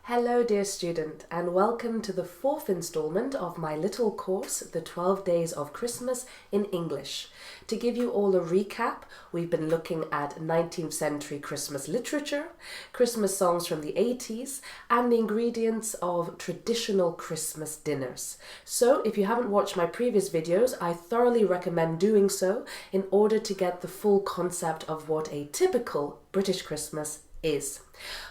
Hello dear student, and welcome to the fourth installment of my little course, The 12 Days of Christmas in English. To give you all a recap, we've been looking at 19th century Christmas literature, Christmas songs from the 80s, and the ingredients of traditional Christmas dinners. So if you haven't watched my previous videos, I thoroughly recommend doing so in order to get the full concept of what a typical British Christmas is.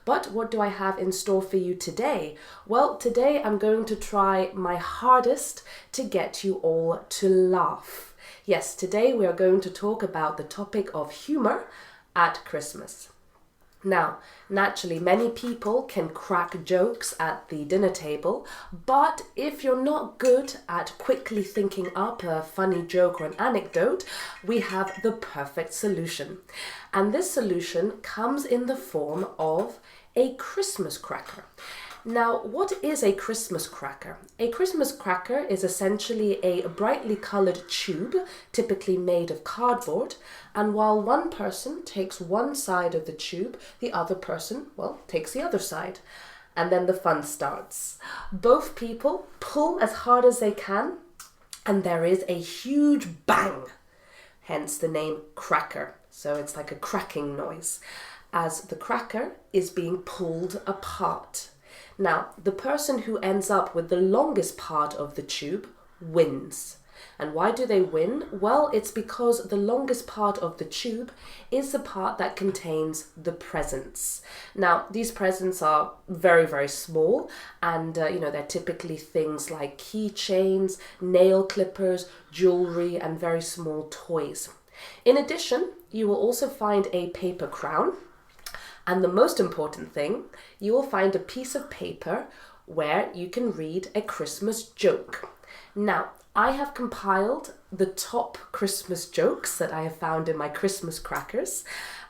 But what do I have in store for you today? Well, today I'm going to try my hardest to get you all to laugh. Yes, today we are going to talk about the topic of humour at Christmas. Now, naturally, many people can crack jokes at the dinner table, but if you're not good at quickly thinking up a funny joke or an anecdote, we have the perfect solution. And this solution comes in the form of a Christmas cracker. Now, what is a Christmas cracker? A Christmas cracker is essentially a brightly coloured tube, typically made of cardboard, and while one person takes one side of the tube, the other person, takes the other side. And then the fun starts. Both people pull as hard as they can, and there is a huge bang, hence the name cracker. So it's like a cracking noise, as the cracker is being pulled apart. Now, the person who ends up with the longest part of the tube wins. And why do they win? Well, it's because the longest part of the tube is the part that contains the presents. Now, these presents are very, very small, and they're typically things like keychains, nail clippers, jewelry, and very small toys. In addition, you will also find a paper crown. And the most important thing, you will find a piece of paper where you can read a Christmas joke. Now, I have compiled the top Christmas jokes that I have found in my Christmas crackers.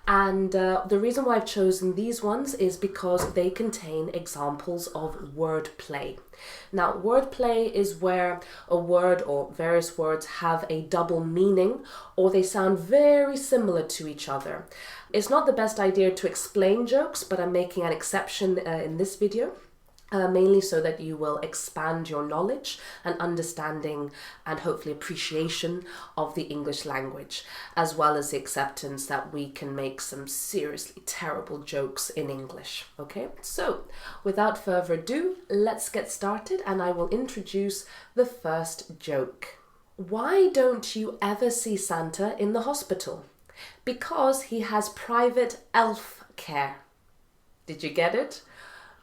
And the reason why I've chosen these ones is because they contain examples of wordplay. Now, wordplay is where a word or various words have a double meaning or they sound very similar to each other. It's not the best idea to explain jokes, but I'm making an exception in this video. Mainly so that you will expand your knowledge and understanding and hopefully appreciation of the English language, as well as the acceptance that we can make some seriously terrible jokes in English. Okay, so without further ado, let's get started and I will introduce the first joke. Why don't you ever see Santa in the hospital? Because he has private elf care. Did you get it?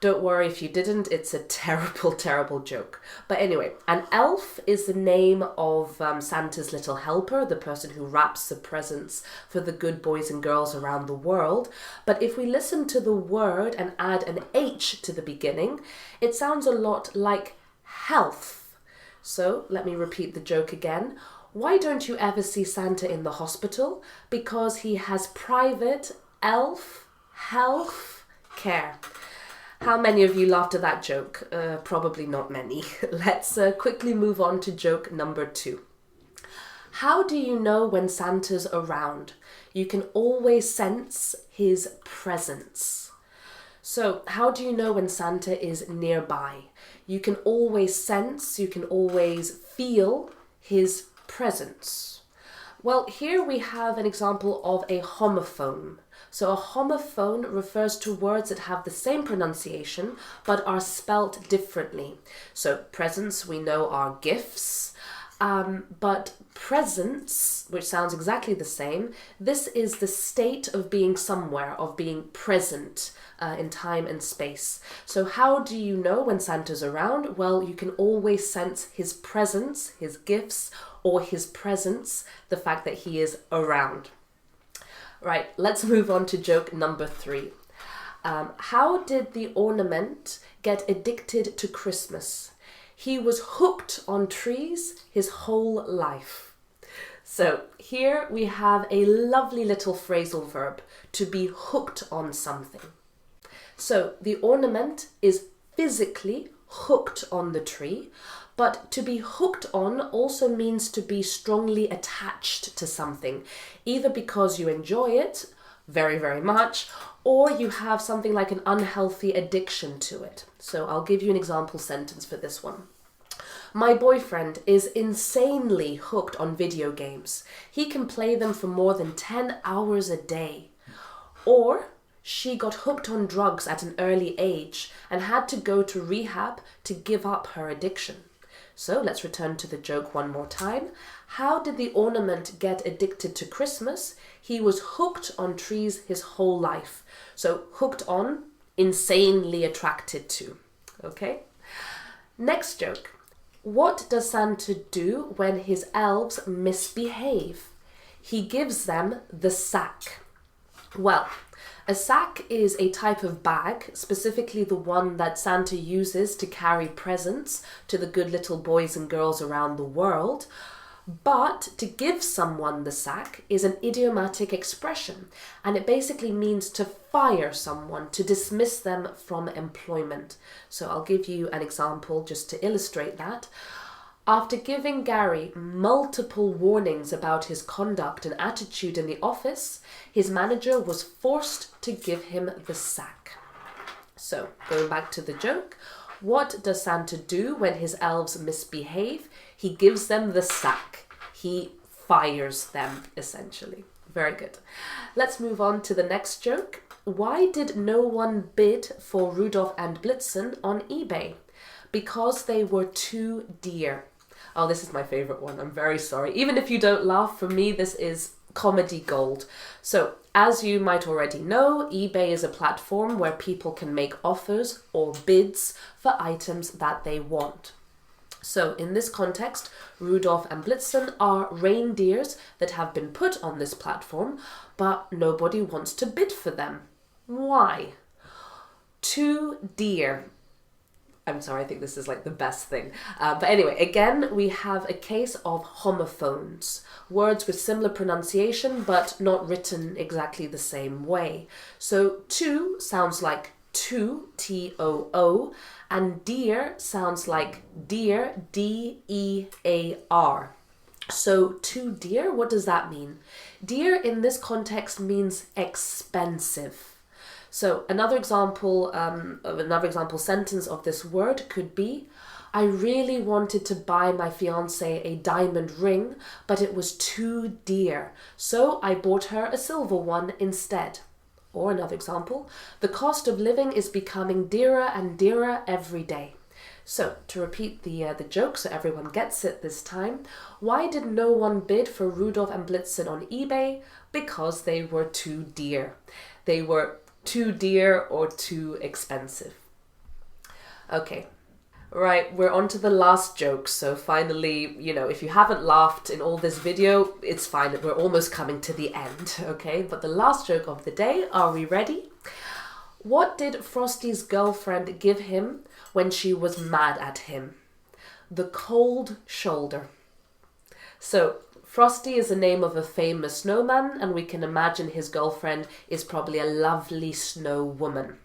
Don't worry if you didn't, it's a terrible, terrible joke. But anyway, an elf is the name of Santa's little helper, the person who wraps the presents for the good boys and girls around the world. But if we listen to the word and add an H to the beginning, it sounds a lot like health. So let me repeat the joke again. Why don't you ever see Santa in the hospital? Because he has private elf health care. How many of you laughed at that joke? Probably not many. Let's quickly move on to joke number 2. How do you know when Santa's around? You can always sense his presence. So, how do you know when Santa is nearby? You can always sense, you can always feel his presence. Well, here we have an example of a homophone. So a homophone refers to words that have the same pronunciation but are spelt differently. So presents we know are gifts, but presents, which sounds exactly the same, this is the state of being somewhere, of being present in time and space. So how do you know when Santa's around? Well, you can always sense his presence, his gifts, or his presence, the fact that he is around. Right, let's move on to joke number 3. How did the ornament get addicted to Christmas? He was hooked on trees his whole life. So here we have a lovely little phrasal verb, to be hooked on something. So the ornament is physically hooked on the tree, but to be hooked on also means to be strongly attached to something, either because you enjoy it, very, very much, or you have something like an unhealthy addiction to it. So I'll give you an example sentence for this one. My boyfriend is insanely hooked on video games. He can play them for more than 10 hours a day. Or she got hooked on drugs at an early age and had to go to rehab to give up her addiction. So let's return to the joke one more time. How did the ornament get addicted to Christmas? He was hooked on trees his whole life. So hooked on, insanely attracted to. Okay? Next joke. What does Santa do when his elves misbehave? He gives them the sack. Well, a sack is a type of bag, specifically the one that Santa uses to carry presents to the good little boys and girls around the world. But to give someone the sack is an idiomatic expression, and it basically means to fire someone, to dismiss them from employment. So I'll give you an example just to illustrate that. After giving Gary multiple warnings about his conduct and attitude in the office, his manager was forced to give him the sack. So, going back to the joke, what does Santa do when his elves misbehave? He gives them the sack. He fires them, essentially. Very good. Let's move on to the next joke. Why did no one bid for Rudolph and Blitzen on eBay? Because they were too dear. Oh, this is my favorite one. I'm very sorry. Even if you don't laugh, for me, this is comedy gold. So, as you might already know, eBay is a platform where people can make offers or bids for items that they want. So, in this context, Rudolph and Blitzen are reindeers that have been put on this platform, but nobody wants to bid for them. Why? Too dear. I'm sorry, I think this is like the best thing. But anyway, again, we have a case of homophones. Words with similar pronunciation, but not written exactly the same way. So, too sounds like to, T-O-O, and dear sounds like dear, D-E-A-R. So, too dear, what does that mean? Dear in this context means expensive. So another example sentence of this word could be, I really wanted to buy my fiancé a diamond ring, but it was too dear, so I bought her a silver one instead. Or another example, the cost of living is becoming dearer and dearer every day. So, to repeat the joke so everyone gets it this time, why did no one bid for Rudolph and Blitzen on eBay? Because they were too dear. They were too dear or too expensive. Okay, right, we're on to the last joke. So finally, if you haven't laughed in all this video, it's fine. We're almost coming to the end, okay? But the last joke of the day, are we ready? What did Frosty's girlfriend give him when she was mad at him? The cold shoulder. So, Frosty is the name of a famous snowman, and we can imagine his girlfriend is probably a lovely snow woman.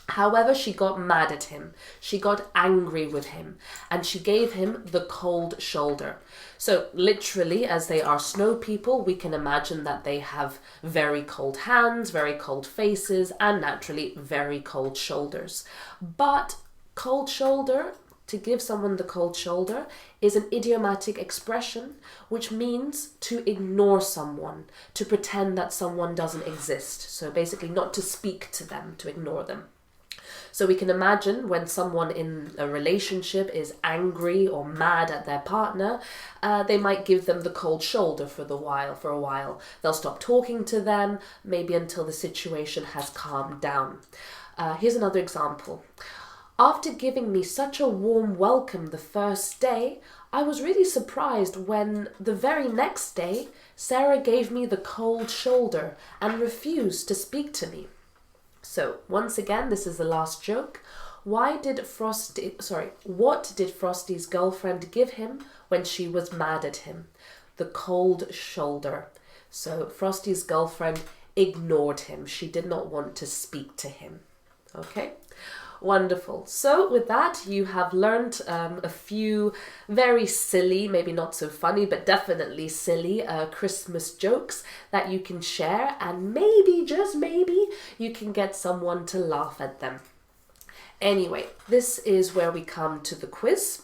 However, she got mad at him. She got angry with him, and she gave him the cold shoulder. So literally, as they are snow people, we can imagine that they have very cold hands, very cold faces, and naturally very cold shoulders. But cold shoulder, to give someone the cold shoulder, is an idiomatic expression which means to ignore someone, to pretend that someone doesn't exist. So basically not to speak to them, to ignore them. So we can imagine when someone in a relationship is angry or mad at their partner, they might give them the cold shoulder for a while. They'll stop talking to them, maybe until the situation has calmed down. Here's another example. After giving me such a warm welcome the first day, I was really surprised when the very next day, Sarah gave me the cold shoulder and refused to speak to me. So, once again, this is the last joke. What did Frosty's girlfriend give him when she was mad at him? The cold shoulder. So, Frosty's girlfriend ignored him. She did not want to speak to him. Okay? Wonderful. So with that, you have learned a few very silly, maybe not so funny, but definitely silly Christmas jokes that you can share, and maybe, just maybe, you can get someone to laugh at them. Anyway, this is where we come to the quiz.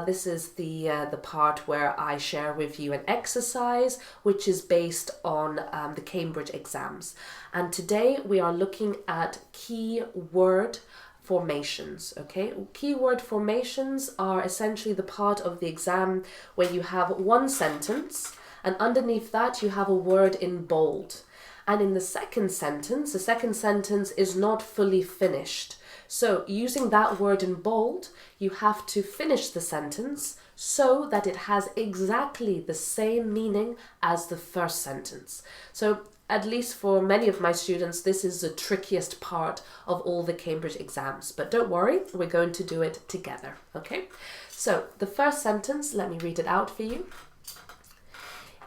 This is the part where I share with you an exercise which is based on the Cambridge exams. And today we are looking at keyword formations, okay? Keyword formations are essentially the part of the exam where you have one sentence and underneath that you have a word in bold. And in the second sentence is not fully finished. So using that word in bold, you have to finish the sentence so that it has exactly the same meaning as the first sentence. So at least for many of my students, this is the trickiest part of all the Cambridge exams. But don't worry, we're going to do it together, okay? So the first sentence, let me read it out for you.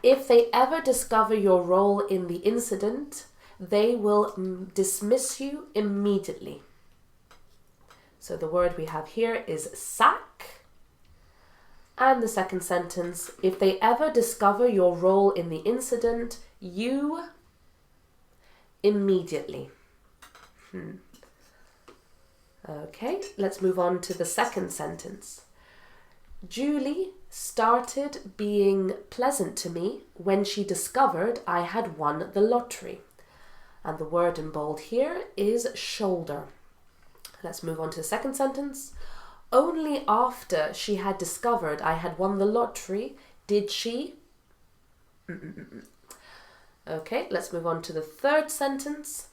If they ever discover your role in the incident, they will dismiss you immediately. So the word we have here is sack. And the second sentence, if they ever discover your role in the incident, you immediately. Okay, let's move on to the second sentence. Julie started being pleasant to me when she discovered I had won the lottery. And the word in bold here is shoulder. Let's move on to the second sentence. Only after she had discovered I had won the lottery did she... Okay, let's move on to the third sentence.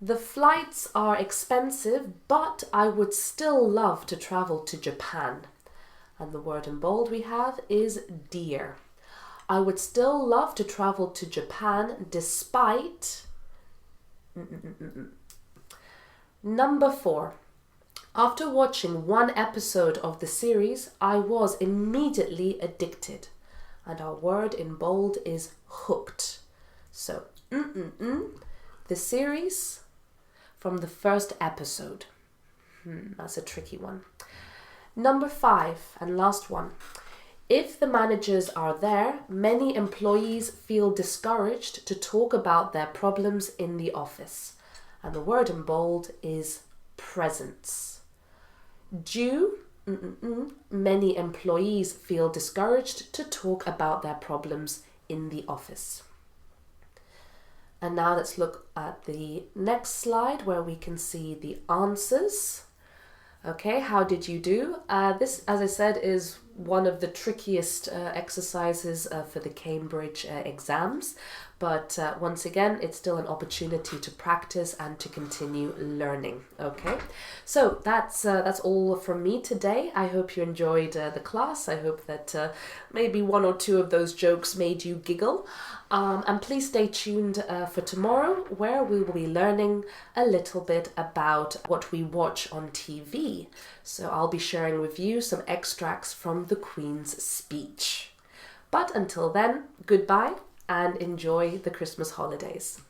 The flights are expensive, but I would still love to travel to Japan. And the word in bold we have is dear. I would still love to travel to Japan despite... Number 4. After watching one episode of the series, I was immediately addicted. And our word in bold is hooked. So, the series from the first episode. That's a tricky one. Number 5 and last one. If the managers are there, many employees feel discouraged to talk about their problems in the office. And the word in bold is presence. Due, many employees feel discouraged to talk about their problems in the office. And now let's look at the next slide where we can see the answers. Okay, how did you do? This, as I said, is one of the trickiest exercises for the Cambridge exams. But once again, it's still an opportunity to practice and to continue learning. Okay, so that's all from me today. I hope you enjoyed the class. I hope that maybe one or two of those jokes made you giggle. And please stay tuned for tomorrow, where we will be learning a little bit about what we watch on TV. So I'll be sharing with you some extracts from the Queen's speech. But until then, goodbye and enjoy the Christmas holidays.